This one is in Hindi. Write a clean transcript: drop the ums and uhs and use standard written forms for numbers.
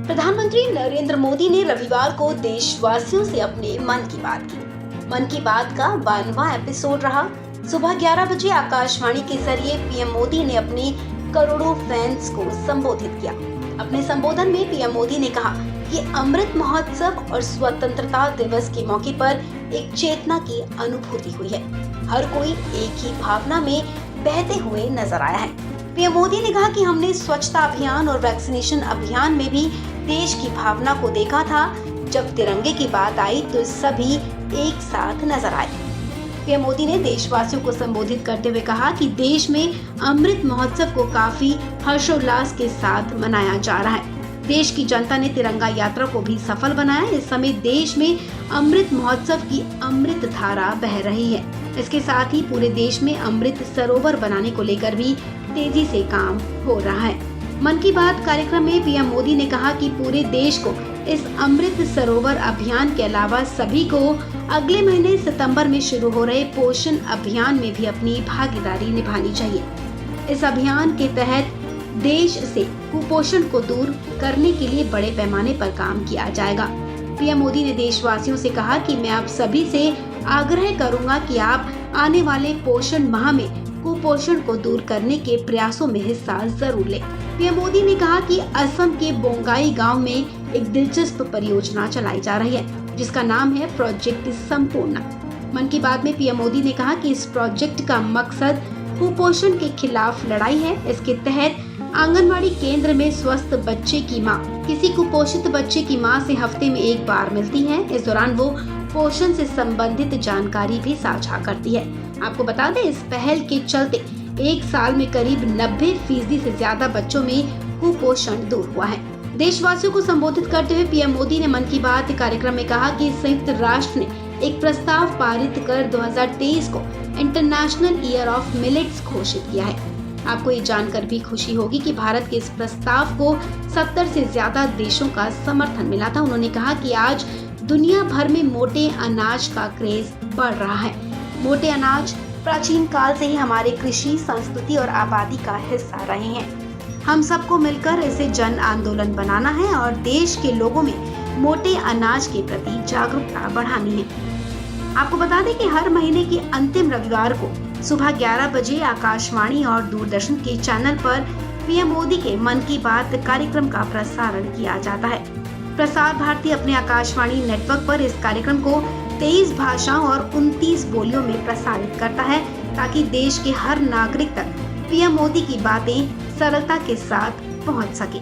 प्रधानमंत्री नरेंद्र मोदी ने रविवार को देशवासियों से अपने मन की बात की। मन की बात का 52वां एपिसोड रहा। सुबह 11 बजे आकाशवाणी के जरिए पीएम मोदी ने अपने करोड़ों फैंस को संबोधित किया। अपने संबोधन में पीएम मोदी ने कहा कि अमृत महोत्सव और स्वतंत्रता दिवस के मौके पर एक चेतना की अनुभूति हुई है। हर कोई एक ही भावना में बहते हुए नजर आया है। पीएम मोदी ने कहा कि हमने स्वच्छता अभियान और वैक्सीनेशन अभियान में भी देश की भावना को देखा था। जब तिरंगे की बात आई तो सभी एक साथ नजर आए। पीएम मोदी ने देशवासियों को संबोधित करते हुए कहा कि देश में अमृत महोत्सव को काफी हर्षोल्लास के साथ मनाया जा रहा है। देश की जनता ने तिरंगा यात्रा को भी सफल बनाया। इस समय देश में अमृत महोत्सव की अमृत धारा बह रही है। इसके साथ ही पूरे देश में अमृत सरोवर बनाने को लेकर भी तेजी से काम हो रहा है। मन की बात कार्यक्रम में पीएम मोदी ने कहा कि पूरे देश को इस अमृत सरोवर अभियान के अलावा सभी को अगले महीने सितंबर में शुरू हो रहे पोषण अभियान में भी अपनी भागीदारी निभानी चाहिए। इस अभियान के तहत देश से कुपोषण को दूर करने के लिए बड़े पैमाने पर काम किया जाएगा। पीएम मोदी ने देशवासियों से कहा कि मैं आप सभी से आग्रह करूंगा कि आप आने वाले पोषण माह में कुपोषण को दूर करने के प्रयासों में हिस्सा जरूर लें। पीएम मोदी ने कहा कि असम के बोंगाई गांव में एक दिलचस्प परियोजना चलाई जा रही है जिसका नाम है प्रोजेक्ट संपूर्ण। मन की बात में पीएम मोदी ने कहा कि इस प्रोजेक्ट का मकसद कुपोषण के खिलाफ लड़ाई है। इसके तहत आंगनवाड़ी केंद्र में स्वस्थ बच्चे की मां किसी कुपोषित बच्चे की मां से हफ्ते में एक बार मिलती है। इस दौरान वो पोषण से संबंधित जानकारी भी साझा करती है। आपको बता दें, इस पहल के चलते एक साल में करीब 90% से ज्यादा बच्चों में कुपोषण दूर हुआ है। देशवासियों को संबोधित करते हुए पीएम मोदी ने मन की बात कार्यक्रम में कहा कि संयुक्त राष्ट्र ने एक प्रस्ताव पारित कर 2023 को इंटरनेशनल ईयर ऑफ मिलेट्स घोषित किया है। आपको ये जानकर भी खुशी होगी कि भारत के इस प्रस्ताव को 70 से ज्यादा देशों का समर्थन मिला था। उन्होंने कहा कि आज दुनिया भर में मोटे अनाज का क्रेज बढ़ रहा है। मोटे अनाज प्राचीन काल से ही हमारे कृषि, संस्कृति और आबादी का हिस्सा रहे हैं। हम सबको मिलकर इसे जन आंदोलन बनाना है और देश के लोगों में मोटे अनाज के प्रति जागरूकता बढ़ानी है। आपको बता दें कि हर महीने के अंतिम रविवार को सुबह 11 बजे आकाशवाणी और दूरदर्शन के चैनल पर पीएम मोदी के मन की बात कार्यक्रम का प्रसारण किया जाता है। प्रसार भारती अपने आकाशवाणी नेटवर्क पर इस कार्यक्रम को 23 भाषाओं और 29 बोलियों में प्रसारित करता है ताकि देश के हर नागरिक तक पीएम मोदी की बातें सरलता के साथ पहुंच सके।